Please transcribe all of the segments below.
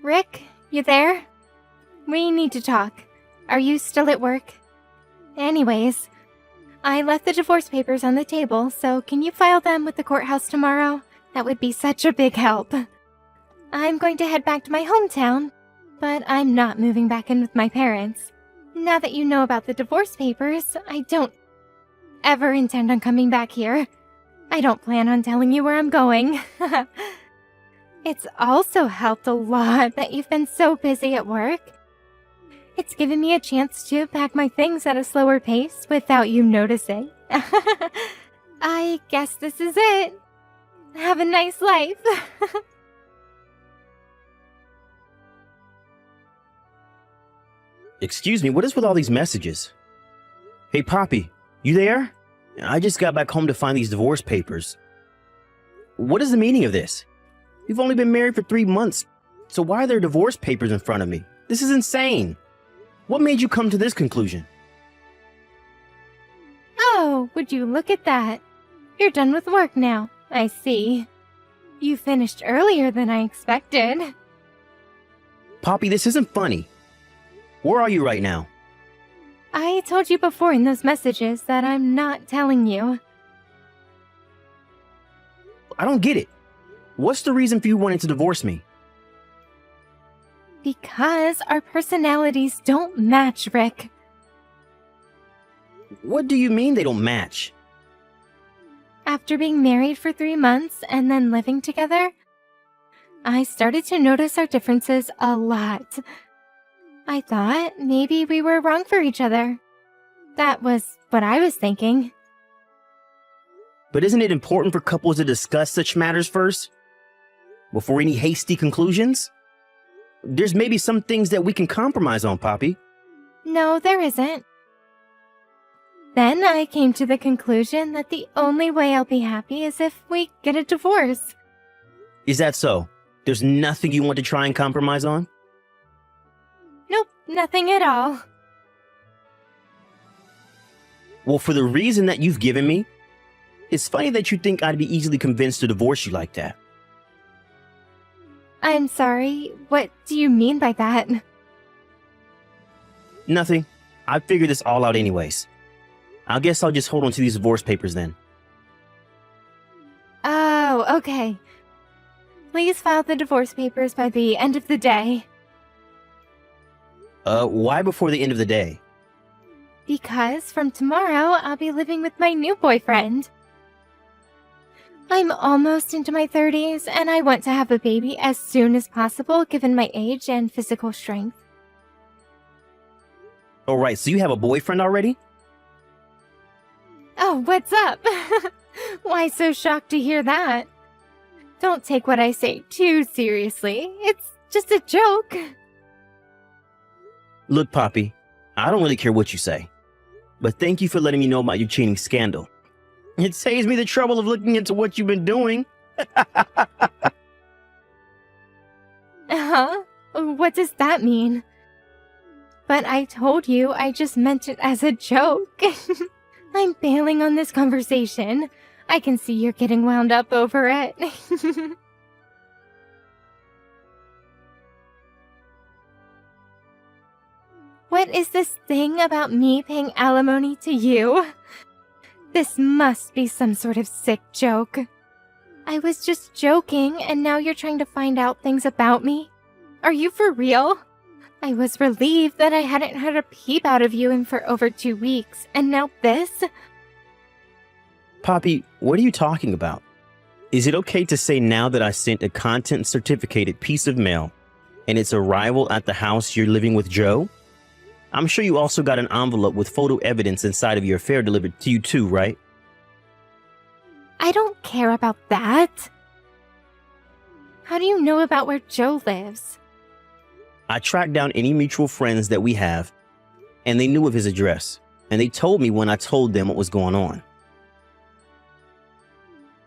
Rick, you there? We need to talk. Are you still at work? Anyways, I left the divorce papers on the table, so can you file them with the courthouse tomorrow? That would be such a big help. I'm going to head back to my hometown, but I'm not moving back in with my parents. Now that you know about the divorce papers, I don't ever intend on coming back here. I don't plan on telling you where I'm going. It's also helped a lot that you've been so busy at work. It's given me a chance to pack my things at a slower pace without you noticing. I guess this is it. Have a nice life. Excuse me, what is with all these messages? Hey, Poppy, you there? I just got back home to find these divorce papers. What is the meaning of this? We've only been married for 3 months, so why are there divorce papers in front of me? This is insane. What made you come to this conclusion? Oh, would you look at that? You're done with work now, I see. You finished earlier than I expected. Poppy, this isn't funny. Where are you right now? I told you before in those messages that I'm not telling you. I don't get it. What's the reason for you wanting to divorce me? Because our personalities don't match, Rick. What do you mean they don't match? After being married for 3 months and then living together, I started to notice our differences a lot. I thought maybe we were wrong for each other. That was what I was thinking. But isn't it important for couples to discuss such matters first? Before any hasty conclusions? There's maybe some things that we can compromise on, Poppy. No, there isn't. Then I came to the conclusion that the only way I'll be happy is if we get a divorce. Is that so? There's nothing you want to try and compromise on? Nope, nothing at all. Well, for the reason that you've given me, it's funny that you think I'd be easily convinced to divorce you like that. I'm sorry, what do you mean by that? Nothing. I figured this all out anyways. I guess I'll just hold on to these divorce papers then. Oh, okay. Please file the divorce papers by the end of the day. Why before the end of the day? Because from tomorrow, I'll be living with my new boyfriend. I'm almost into my 30s, and I want to have a baby as soon as possible given my age and physical strength. Alright, so you have a boyfriend already? Oh, what's up? Why so shocked to hear that? Don't take what I say too seriously. It's just a joke. Look, Poppy, I don't really care what you say. But thank you for letting me know about your cheating scandal. It saves me the trouble of looking into what you've been doing. Huh? What does that mean? But I told you I just meant it as a joke. I'm bailing on this conversation. I can see you're getting wound up over it. What is this thing about me paying alimony to you? This must be some sort of sick joke. I was just joking, and now you're trying to find out things about me? Are you for real? I was relieved that I hadn't had a peep out of you in for over 2 weeks, and now this? Poppy, what are you talking about? Is it okay to say now that I sent a content-certificated piece of mail and its arrival at the house you're living with Joe? I'm sure you also got an envelope with photo evidence inside of your affair delivered to you too, right? I don't care about that. How do you know about where Joe lives? I tracked down any mutual friends that we have, and they knew of his address, and they told me when I told them what was going on.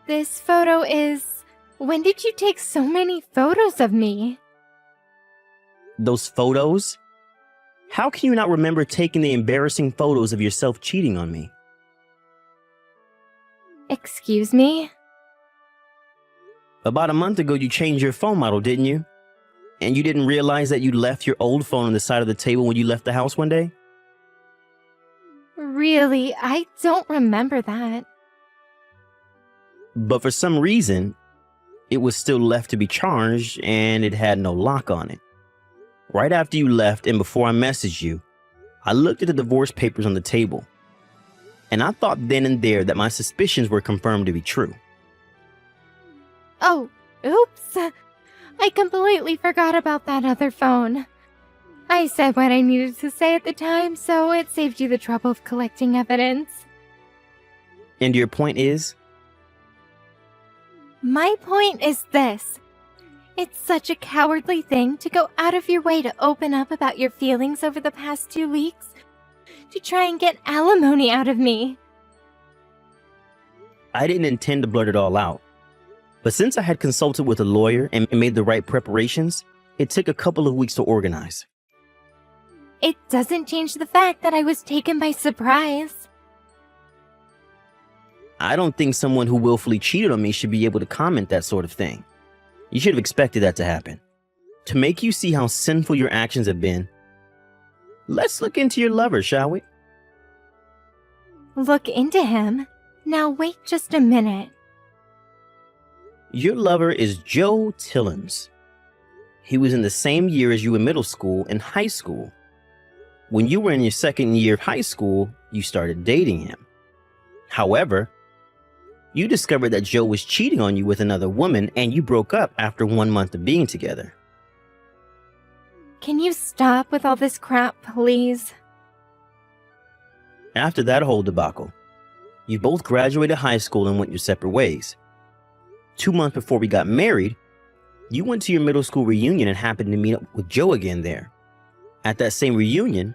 This photo is... When did you take so many photos of me? Those photos? How can you not remember taking the embarrassing photos of yourself cheating on me? Excuse me? About a month ago, you changed your phone model, didn't you? And you didn't realize that you left your old phone on the side of the table when you left the house one day? Really, I don't remember that. But for some reason, it was still left to be charged and it had no lock on it. Right after you left and before I messaged you, I looked at the divorce papers on the table. And I thought then and there that my suspicions were confirmed to be true. Oh, oops. I completely forgot about that other phone. I said what I needed to say at the time, so it saved you the trouble of collecting evidence. And your point is? My point is this. It's such a cowardly thing to go out of your way to open up about your feelings over the past 2 weeks, to try and get alimony out of me. I didn't intend to blurt it all out. But since I had consulted with a lawyer and made the right preparations, it took a couple of weeks to organize. It doesn't change the fact that I was taken by surprise. I don't think someone who willfully cheated on me should be able to comment that sort of thing. You should have expected that to happen. To make you see how sinful your actions have been, let's look into your lover, shall we? Look into him? Now wait just a minute. Your lover is Joe Tillins. He was in the same year as you in middle school and high school. When you were in your second year of high school, you started dating him. However, you discovered that Joe was cheating on you with another woman and you broke up after 1 month of being together. Can you stop with all this crap, please? After that whole debacle, you both graduated high school and went your separate ways. 2 months before we got married, you went to your middle school reunion and happened to meet up with Joe again there. At that same reunion,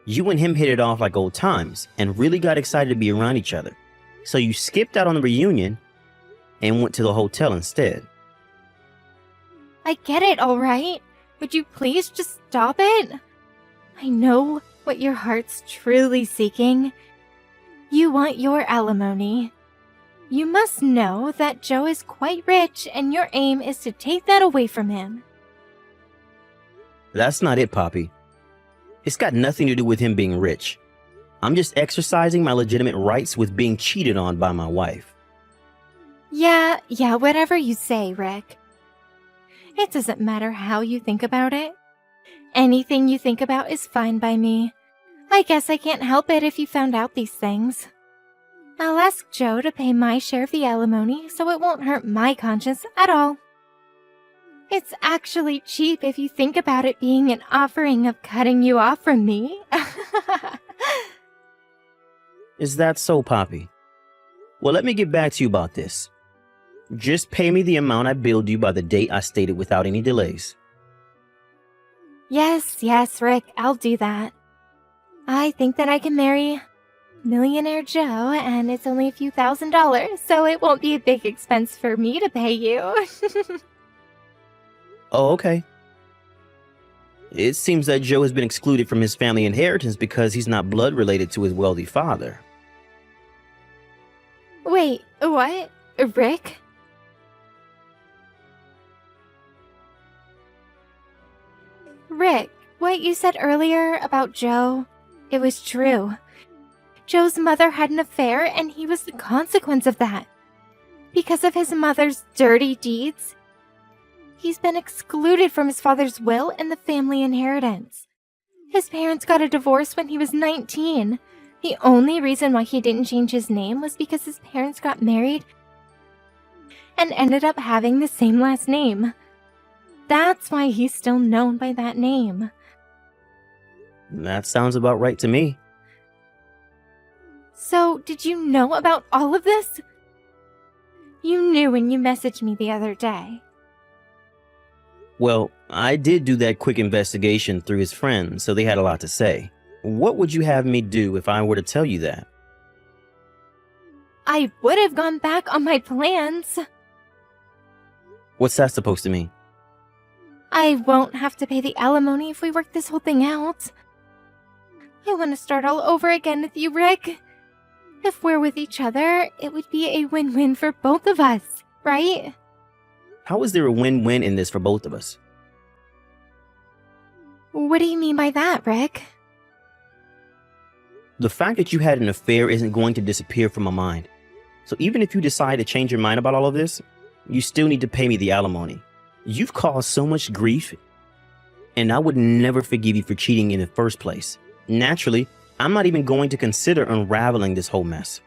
you and him hit it off like old times and really got excited to be around each other. So you skipped out on the reunion and went to the hotel instead. I get it, all right? Would you please just stop it? I know what your heart's truly seeking. You want your alimony. You must know that Joe is quite rich and your aim is to take that away from him. That's not it, Poppy. It's got nothing to do with him being rich. I'm just exercising my legitimate rights with being cheated on by my wife. Yeah, whatever you say, Rick. It doesn't matter how you think about it. Anything you think about is fine by me. I guess I can't help it if you found out these things. I'll ask Joe to pay my share of the alimony so it won't hurt my conscience at all. It's actually cheap if you think about it being an offering of cutting you off from me. Is that so, Poppy? Well, let me get back to you about this. Just pay me the amount I billed you by the date I stated without any delays. Yes, Rick, I'll do that. I think that I can marry Millionaire Joe, and it's only a few $1,000s, so it won't be a big expense for me to pay you. Oh, okay. It seems that Joe has been excluded from his family inheritance because he's not blood related to his wealthy father. Wait, what? Rick? Rick, what you said earlier about Joe, it was true. Joe's mother had an affair and he was the consequence of that. Because of his mother's dirty deeds, he's been excluded from his father's will and the family inheritance. His parents got a divorce when he was 19. The only reason why he didn't change his name was because his parents got married and ended up having the same last name. That's why he's still known by that name. That sounds about right to me. So, did you know about all of this? You knew when you messaged me the other day. Well, I did do that quick investigation through his friends, so they had a lot to say. What would you have me do if I were to tell you that? I would have gone back on my plans. What's that supposed to mean? I won't have to pay the alimony if we work this whole thing out. I want to start all over again with you, Rick. If we're with each other, it would be a win-win for both of us, right? How is there a win-win in this for both of us? What do you mean by that, Rick? The fact that you had an affair isn't going to disappear from my mind. So even if you decide to change your mind about all of this, you still need to pay me the alimony. You've caused so much grief, and I would never forgive you for cheating in the first place. Naturally, I'm not even going to consider unraveling this whole mess.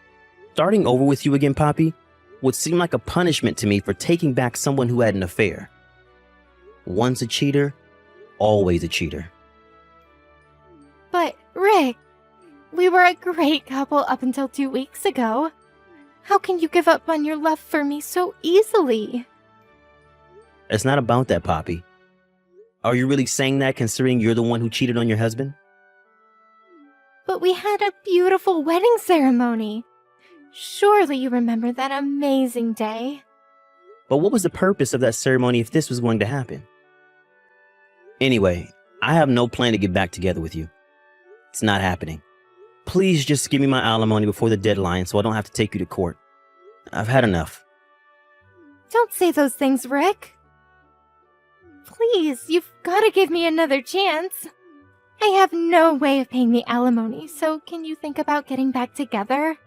Starting over with you again, Poppy, would seem like a punishment to me for taking back someone who had an affair. Once a cheater, always a cheater. But, Rick, we were a great couple up until 2 weeks ago. How can you give up on your love for me so easily? It's not about that, Poppy. Are you really saying that considering you're the one who cheated on your husband? But we had a beautiful wedding ceremony. Surely you remember that amazing day. But what was the purpose of that ceremony if this was going to happen? Anyway, I have no plan to get back together with you. It's not happening. Please just give me my alimony before the deadline so I don't have to take you to court. I've had enough. Don't say those things, Rick. Please, you've got to give me another chance. I have no way of paying the alimony, so can you think about getting back together?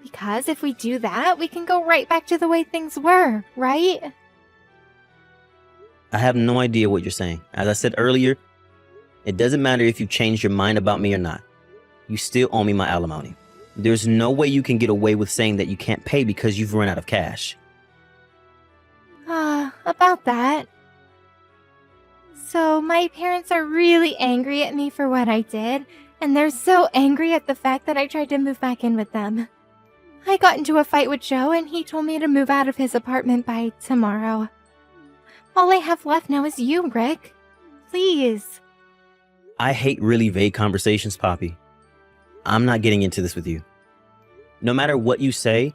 Because if we do that, we can go right back to the way things were, right? I have no idea what you're saying. As I said earlier, it doesn't matter if you changed your mind about me or not. You still owe me my alimony. There's no way you can get away with saying that you can't pay because you've run out of cash. About that. So my parents are really angry at me for what I did, and they're so angry at the fact that I tried to move back in with them. I got into a fight with Joe, and he told me to move out of his apartment by tomorrow. All I have left now is you, Rick. Please. I hate really vague conversations, Poppy. I'm not getting into this with you. No matter what you say,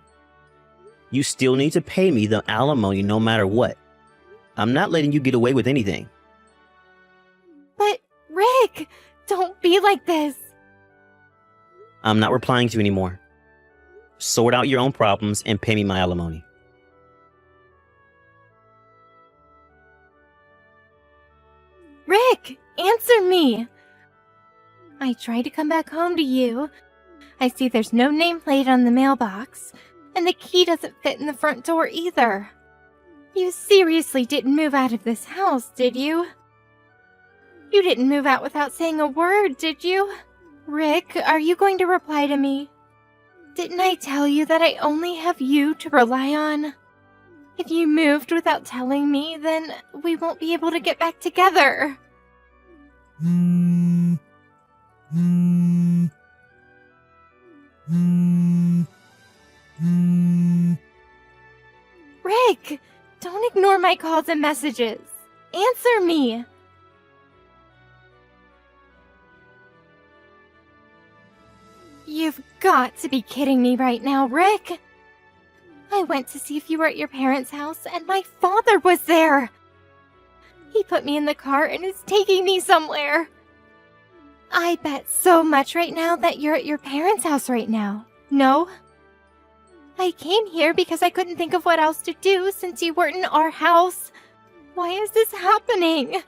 you still need to pay me the alimony no matter what. I'm not letting you get away with anything. But, Rick, don't be like this. I'm not replying to you anymore. Sort out your own problems and pay me my alimony. Rick, answer me. I tried to come back home to you. I see there's no nameplate on the mailbox, and the key doesn't fit in the front door either. You seriously didn't move out of this house, did you? You didn't move out without saying a word, did you? Rick, are you going to reply to me? Didn't I tell you that I only have you to rely on? If you moved without telling me, then we won't be able to get back together. Rick, don't ignore my calls and messages. Answer me. You've got to be kidding me right now, Rick. I went to see if you were at your parents' house, and my father was there. He put me in the car and is taking me somewhere. I bet so much right now that you're at your parents' house right now. No? I came here because I couldn't think of what else to do since you weren't in our house. Why is this happening?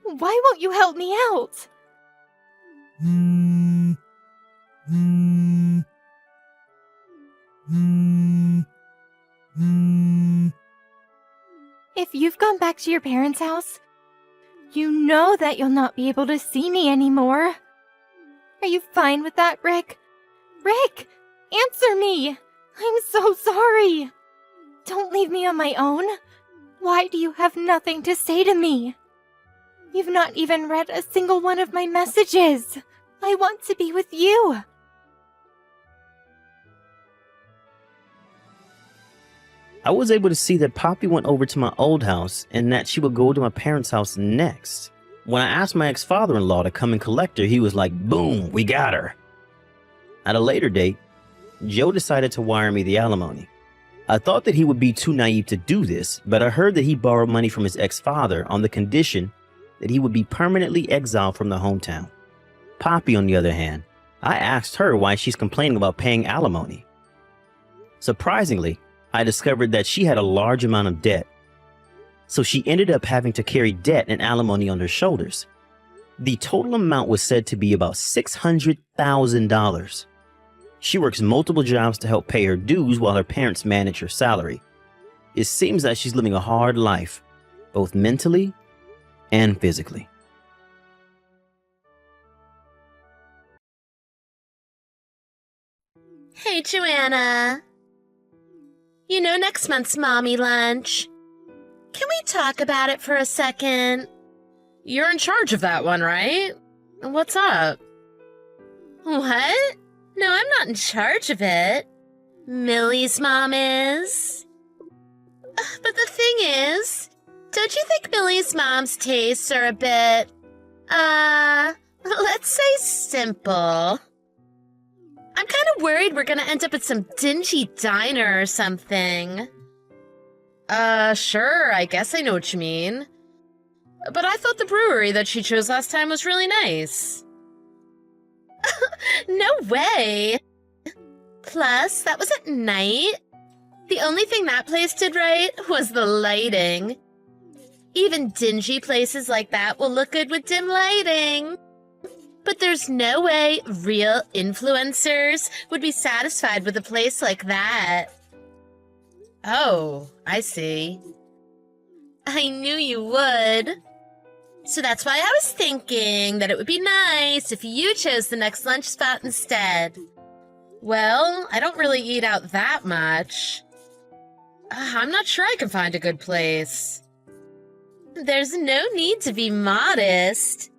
Why won't you help me out? If you've gone back to your parents' house, you know that you'll not be able to see me anymore. Are you fine with that, Rick? Rick, answer me! I'm so sorry! Don't leave me on my own. Why do you have nothing to say to me? You've not even read a single one of my messages. I want to be with you. I was able to see that Poppy went over to my old house and that she would go to my parents' house next. When I asked my ex-father-in-law to come and collect her, he was like, boom, we got her. At a later date, Joe decided to wire me the alimony. I thought that he would be too naive to do this, but I heard that he borrowed money from his ex-father on the condition that he would be permanently exiled from the hometown. Poppy, on the other hand, I asked her why she's complaining about paying alimony. Surprisingly, I discovered that she had a large amount of debt. So she ended up having to carry debt and alimony on her shoulders. The total amount was said to be about $600,000. She works multiple jobs to help pay her dues while her parents manage her salary. It seems that she's living a hard life, both mentally and physically. Hey, Joanna. You know next month's mommy lunch. Can we talk about it for a second? You're in charge of that one, right? What's up? What? No, I'm not in charge of it. Millie's mom is. But the thing is, don't you think Millie's mom's tastes are a bit, let's say simple? I'm kind of worried we're gonna end up at some dingy diner or something. Sure, I guess I know what you mean. But I thought the brewery that she chose last time was really nice. No way! Plus, that was at night. The only thing that place did right was the lighting. Even dingy places like that will look good with dim lighting. But there's no way real influencers would be satisfied with a place like that. Oh, I see. I knew you would. So that's why I was thinking that it would be nice if you chose the next lunch spot instead. Well, I don't really eat out that much. I'm not sure I can find a good place. There's no need to be modest.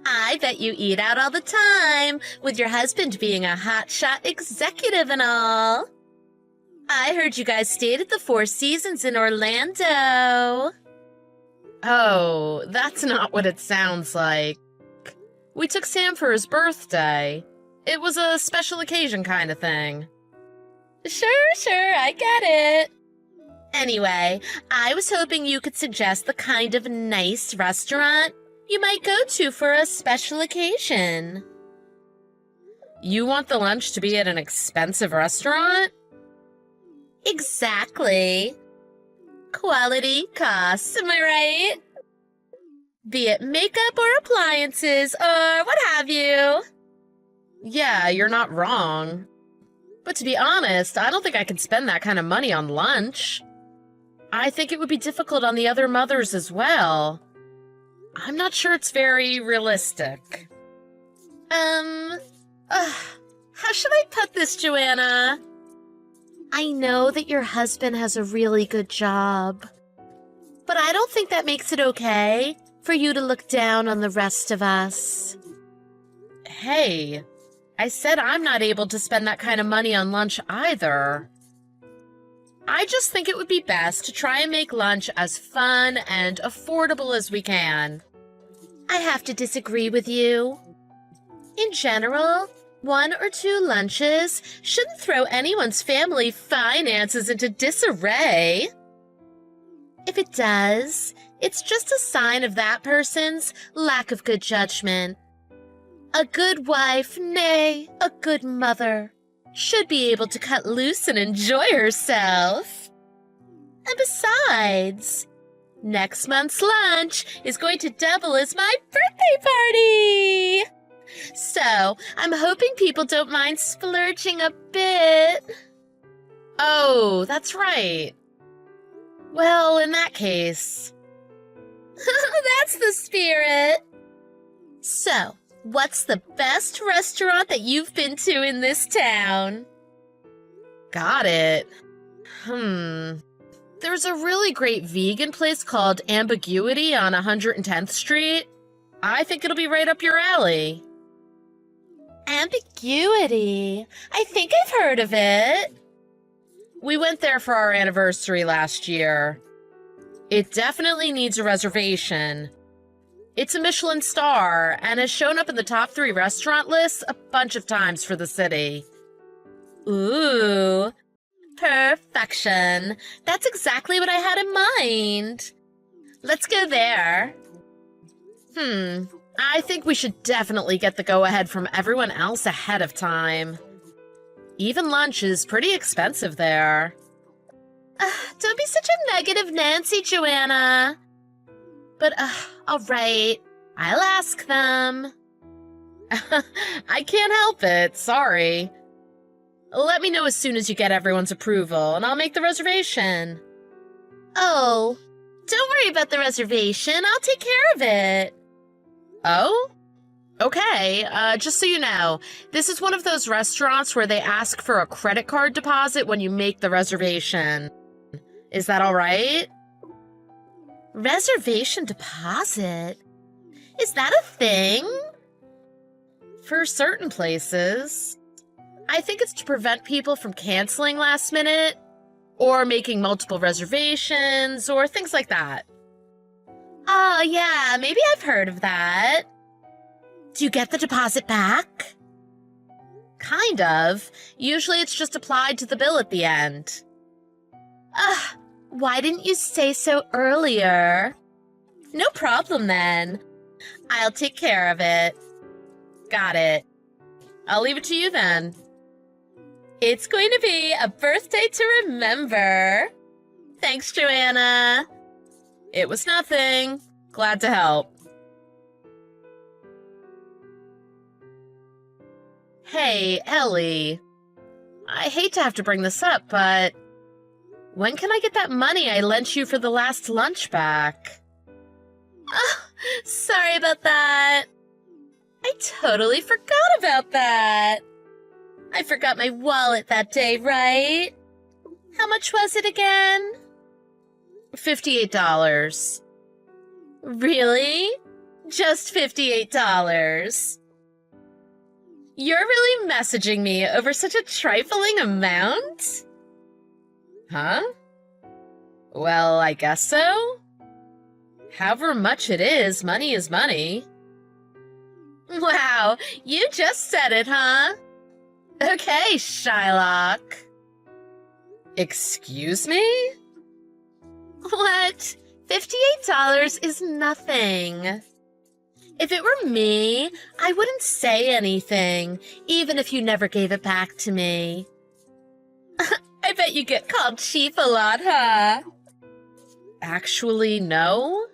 I bet you eat out all the time, with your husband being a hotshot executive and all. I heard you guys stayed at the Four Seasons in Orlando. Oh, that's not what it sounds like. We took Sam for his birthday. It was a special occasion kind of thing. Sure, I get it. Anyway, I was hoping you could suggest the kind of nice restaurant you might go to for a special occasion. You want the lunch to be at an expensive restaurant? Exactly. Quality costs, am I right? Be it makeup or appliances or what have you. Yeah, you're not wrong. But to be honest, I don't think I can spend that kind of money on lunch. I think it would be difficult on the other mothers as well. I'm not sure it's very realistic. How should I put this, Joanna? I know that your husband has a really good job, but I don't think that makes it okay for you to look down on the rest of us. Hey, I said I'm not able to spend that kind of money on lunch either. I just think it would be best to try and make lunch as fun and affordable as we can. I have to disagree with you. In general, 1 or 2 lunches shouldn't throw anyone's family finances into disarray. If it does, it's just a sign of that person's lack of good judgment. A good wife, nay, a good mother, should be able to cut loose and enjoy herself. And besides, next month's lunch is going to double as my birthday party! So, I'm hoping people don't mind splurging a bit. Oh, that's right. Well, in that case... That's the spirit! So, what's the best restaurant that you've been to in this town? Got it. There's a really great vegan place called Ambiguity on 110th Street. I think it'll be right up your alley. Ambiguity? I think I've heard of it. We went there for our anniversary last year. It definitely needs a reservation. It's a Michelin star and has shown up in the top 3 restaurant lists a bunch of times for the city. Ooh, perfection. That's exactly what I had in mind. Let's go there. I think we should definitely get the go-ahead from everyone else ahead of time. Even lunch is pretty expensive there. Don't be such a negative Nancy, Joanna. But, all right. I'll ask them. I can't help it, sorry. Let me know as soon as you get everyone's approval, and I'll make the reservation. Oh, don't worry about the reservation. I'll take care of it. Oh? Okay, just so you know, this is one of those restaurants where they ask for a credit card deposit when you make the reservation. Is that all right? Reservation deposit? Is that a thing? For certain places. I think it's to prevent people from canceling last minute, or making multiple reservations, or things like that. Oh, yeah, maybe I've heard of that. Do you get the deposit back? Kind of. Usually it's just applied to the bill at the end. Ugh, why didn't you say so earlier? No problem then. I'll take care of it. Got it. I'll leave it to you then. It's going to be a birthday to remember. Thanks, Joanna. It was nothing. Glad to help. Hey, Ellie. I hate to have to bring this up, but when can I get that money I lent you for the last lunch back? Oh, sorry about that. I totally forgot about that. I forgot my wallet that day, right? How much was it again? $58. Really? Just $58? You're really messaging me over such a trifling amount? Huh? Well, I guess so. However much it is money. Wow, you just said it, huh? Okay, Shylock. Excuse me? What? $58 is nothing. If it were me, I wouldn't say anything, even if you never gave it back to me. I bet you get called cheap a lot, huh? Actually, no.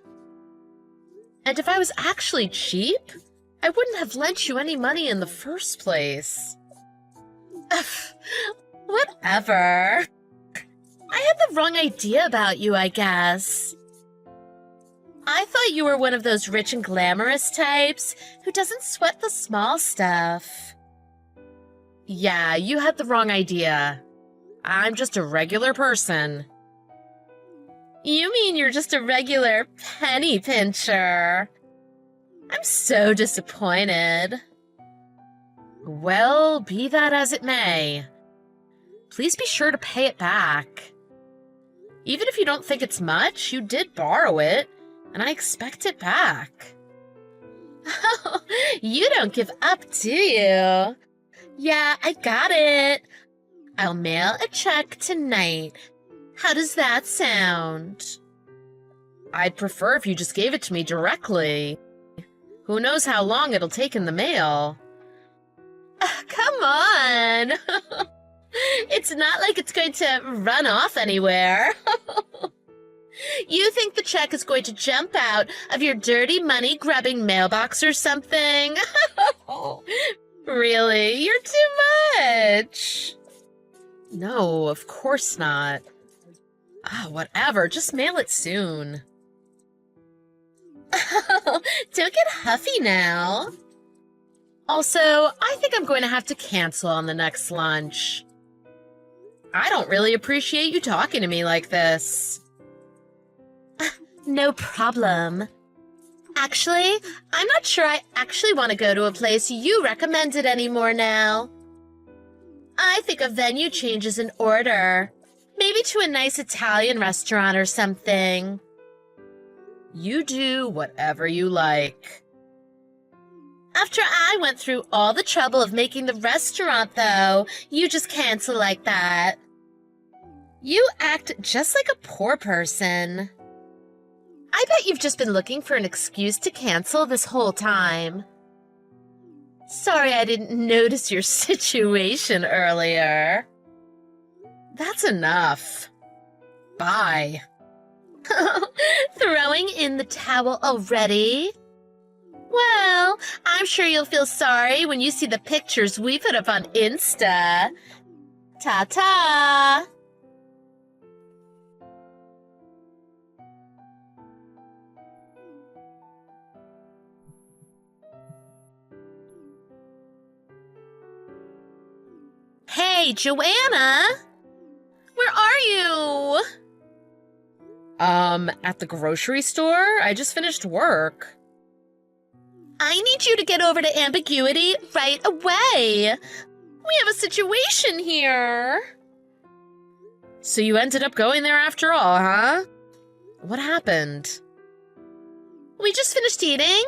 And if I was actually cheap, I wouldn't have lent you any money in the first place. Whatever. I had the wrong idea about you, I guess. I thought you were one of those rich and glamorous types who doesn't sweat the small stuff. Yeah, you had the wrong idea. I'm just a regular person. You mean you're just a regular penny pincher? I'm so disappointed. Well, be that as it may. Please be sure to pay it back. Even if you don't think it's much, you did borrow it, and I expect it back. Oh, you don't give up, do you? Yeah, I got it. I'll mail a check tonight. How does that sound? I'd prefer if you just gave it to me directly. Who knows how long it'll take in the mail? Come on. It's not like it's going to run off anywhere. You think the check is going to jump out of your dirty money-grubbing mailbox or something? Really? You're too much. No, of course not. Whatever. Just mail it soon. Don't get huffy now. Also, I think I'm going to have to cancel on the next lunch. I don't really appreciate you talking to me like this. No problem. Actually, I'm not sure I actually want to go to a place you recommended anymore now. I think a venue change is in order. Maybe to a nice Italian restaurant or something. You do whatever you like. After I went through all the trouble of making the restaurant, though, you just cancel like that. You act just like a poor person. I bet you've just been looking for an excuse to cancel this whole time. Sorry I didn't notice your situation earlier. That's enough. Bye. Throwing in the towel already? Well, I'm sure you'll feel sorry when you see the pictures we put up on Insta. Ta-ta! Hey, Joanna! Where are you? At the grocery store? I just finished work. I need you to get over to Ambiguity right away. We have a situation here. So you ended up going there after all, huh? What happened? We just finished eating,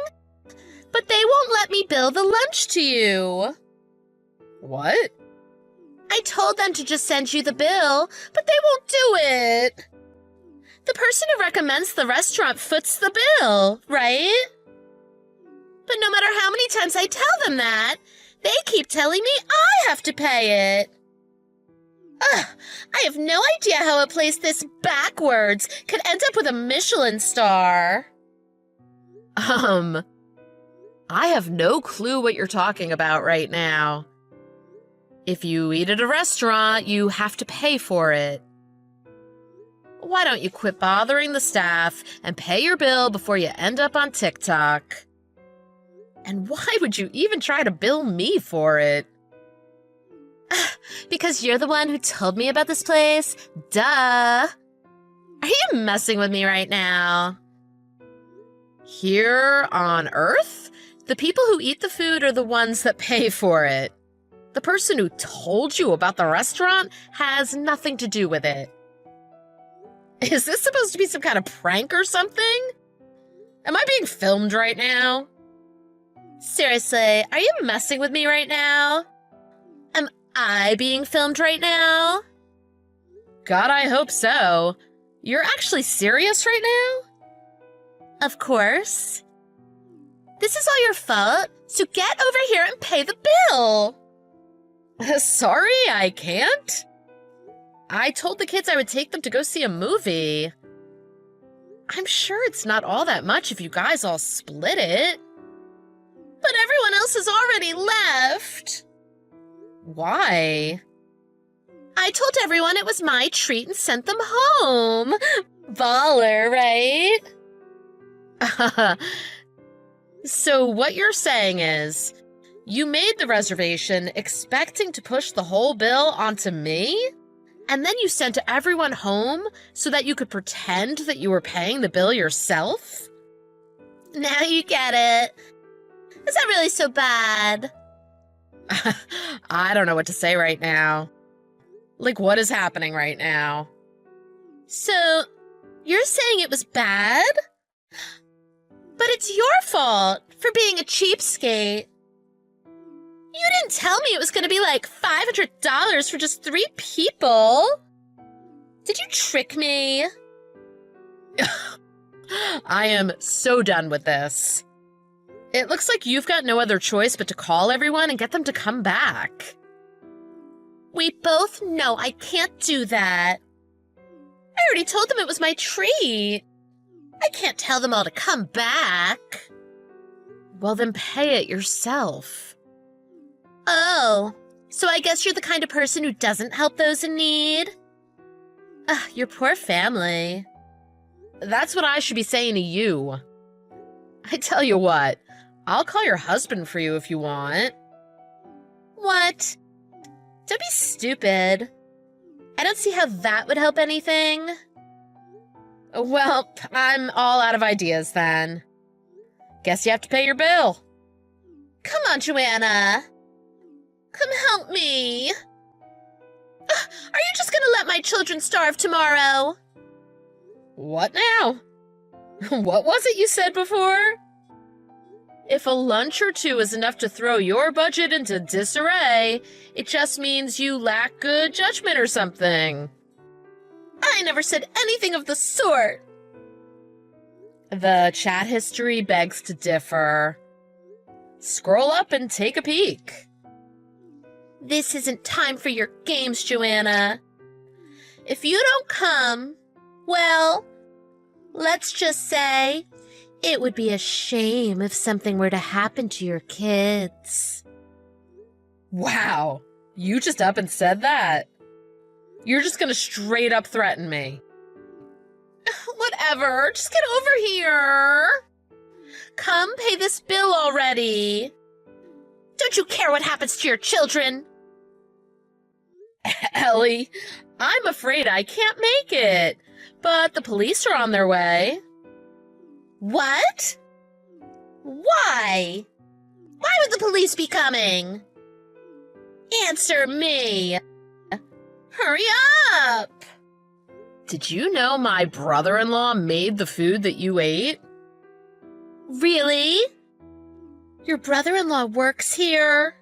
but they won't let me bill the lunch to you. What? I told them to just send you the bill, but they won't do it. The person who recommends the restaurant foots the bill, right? But no matter how many times I tell them that, they keep telling me I have to pay it. Ugh, I have no idea how a place this backwards could end up with a Michelin star. I have no clue what you're talking about right now. If you eat at a restaurant, you have to pay for it. Why don't you quit bothering the staff and pay your bill before you end up on TikTok? And why would you even try to bill me for it? Because you're the one who told me about this place. Duh. Are you messing with me right now? Here on Earth, the people who eat the food are the ones that pay for it. The person who told you about the restaurant has nothing to do with it. Is this supposed to be some kind of prank or something? Am I being filmed right now? Seriously, are you messing with me right now? Am I being filmed right now? God, I hope so. You're actually serious right now? Of course. This is all your fault, so get over here and pay the bill. Sorry, I can't. I told the kids I would take them to go see a movie. I'm sure it's not all that much if you guys all split it. But everyone else has already left. Why? I told everyone it was my treat and sent them home. Baller, right? So what you're saying is, you made the reservation expecting to push the whole bill onto me? And then you sent everyone home so that you could pretend that you were paying the bill yourself? Now you get it. Is that really so bad? I don't know what to say right now. Like, what is happening right now? So, you're saying it was bad? But it's your fault for being a cheapskate. You didn't tell me it was going to be like $500 for just 3 people. Did you trick me? I am so done with this. It looks like you've got no other choice but to call everyone and get them to come back. We both know I can't do that. I already told them it was my treat. I can't tell them all to come back. Well, then pay it yourself. Oh, so I guess you're the kind of person who doesn't help those in need? Ugh, your poor family. That's what I should be saying to you. I tell you what, I'll call your husband for you if you want. What? Don't be stupid. I don't see how that would help anything. Well, I'm all out of ideas then. Guess you have to pay your bill. Come on, Joanna. Come help me. Are you just gonna let my children starve tomorrow? What now? What was it you said before? If a lunch or two is enough to throw your budget into disarray, it just means you lack good judgment or something. I never said anything of the sort. The chat history begs to differ. Scroll up and take a peek. This isn't time for your games, Joanna. If you don't come, well, let's just say It would be a shame if something were to happen to your kids. Wow, you just up and said that? You're just gonna straight up threaten me. Whatever, just get over here. Come pay this bill already. Don't you care what happens to your children? Ellie, I'm afraid I can't make it, but the police are on their way. What? Why? Why would the police be coming? Answer me. Hurry up. Did you know my brother-in-law made the food that you ate? Really? Your brother-in-law works here?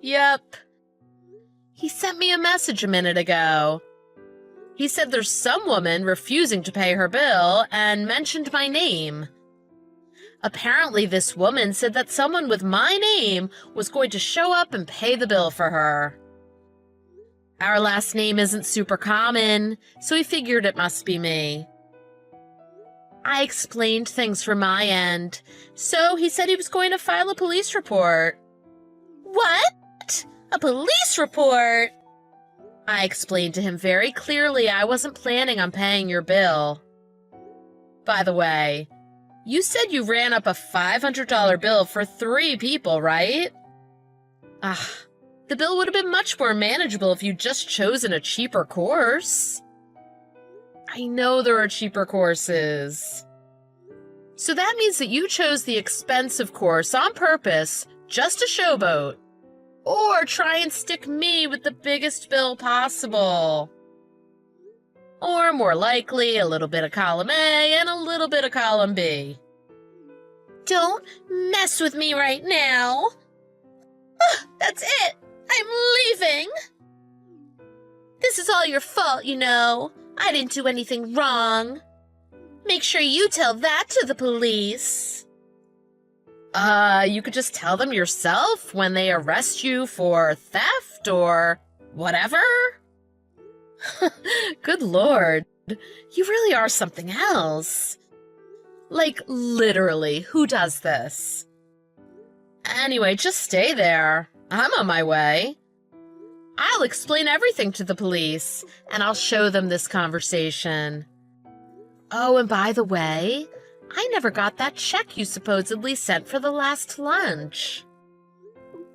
Yep. He sent me a message a minute ago. He said there's some woman refusing to pay her bill and mentioned my name. Apparently, this woman said that someone with my name was going to show up and pay the bill for her. Our last name isn't super common, so he figured it must be me. I explained things from my end, so he said he was going to file a police report. What? A police report? I explained to him very clearly I wasn't planning on paying your bill. By the way, you said you ran up a $500 bill for 3 people, right? The bill would have been much more manageable if you'd just chosen a cheaper course. I know there are cheaper courses. So that means that you chose the expensive course on purpose just to showboat. Or try and stick me with the biggest bill possible. Or more likely, a little bit of column A and a little bit of column B. Don't mess with me right now. That's it. I'm leaving. This is all your fault, you know. I didn't do anything wrong. Make sure you tell that to the police. You could just tell them yourself when they arrest you for theft or whatever. Good Lord, you really are something else. Like, literally, who does this? Anyway, just stay there. I'm on my way. I'll explain everything to the police, and I'll show them this conversation. Oh, and by the way, I never got that check you supposedly sent for the last lunch.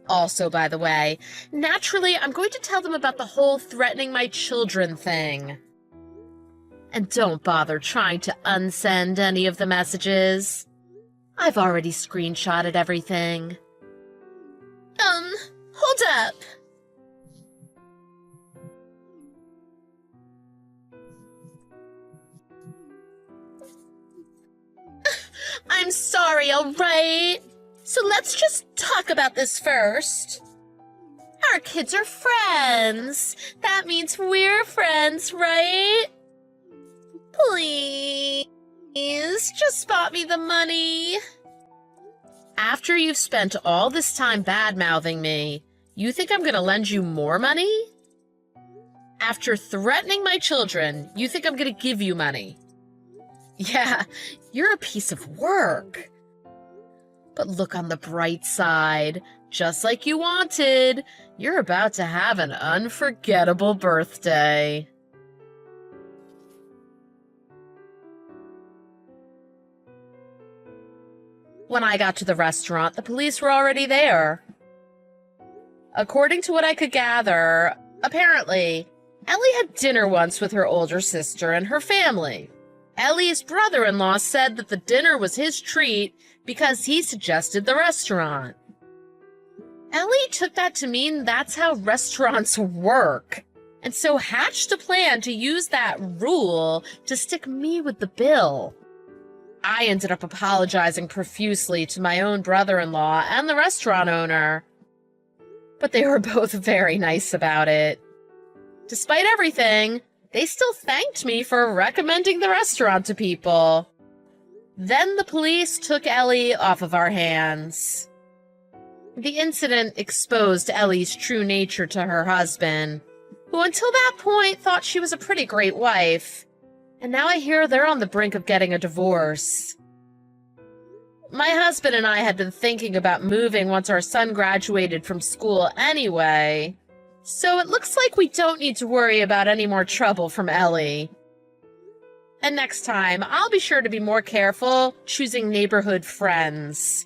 Also, by the way, naturally, I'm going to tell them about the whole threatening my children thing. And don't bother trying to unsend any of the messages. I've already screenshotted everything. Hold up. I'm sorry, all right? So let's just talk about this first. Our kids are friends. That means we're friends, right? Please, just spot me the money. After you've spent all this time bad-mouthing me, you think I'm gonna lend you more money? After threatening my children, you think I'm gonna give you money? Yeah, you're a piece of work. But look on the bright side. Just like you wanted, you're about to have an unforgettable birthday. When I got to the restaurant, the police were already there. According to what I could gather, apparently, Ellie had dinner once with her older sister and her family. Ellie's brother-in-law said that the dinner was his treat because he suggested the restaurant. Ellie took that to mean that's how restaurants work, and so hatched a plan to use that rule to stick me with the bill. I ended up apologizing profusely to my own brother-in-law and the restaurant owner, but they were both very nice about it. Despite everything, they still thanked me for recommending the restaurant to people. Then the police took Ellie off of our hands. The incident exposed Ellie's true nature to her husband, who until that point thought she was a pretty great wife. And now I hear they're on the brink of getting a divorce. my husband and I had been thinking about moving once our son graduated from school anyway. So it looks like we don't need to worry about any more trouble from Ellie. And next time, I'll be sure to be more careful choosing neighborhood friends.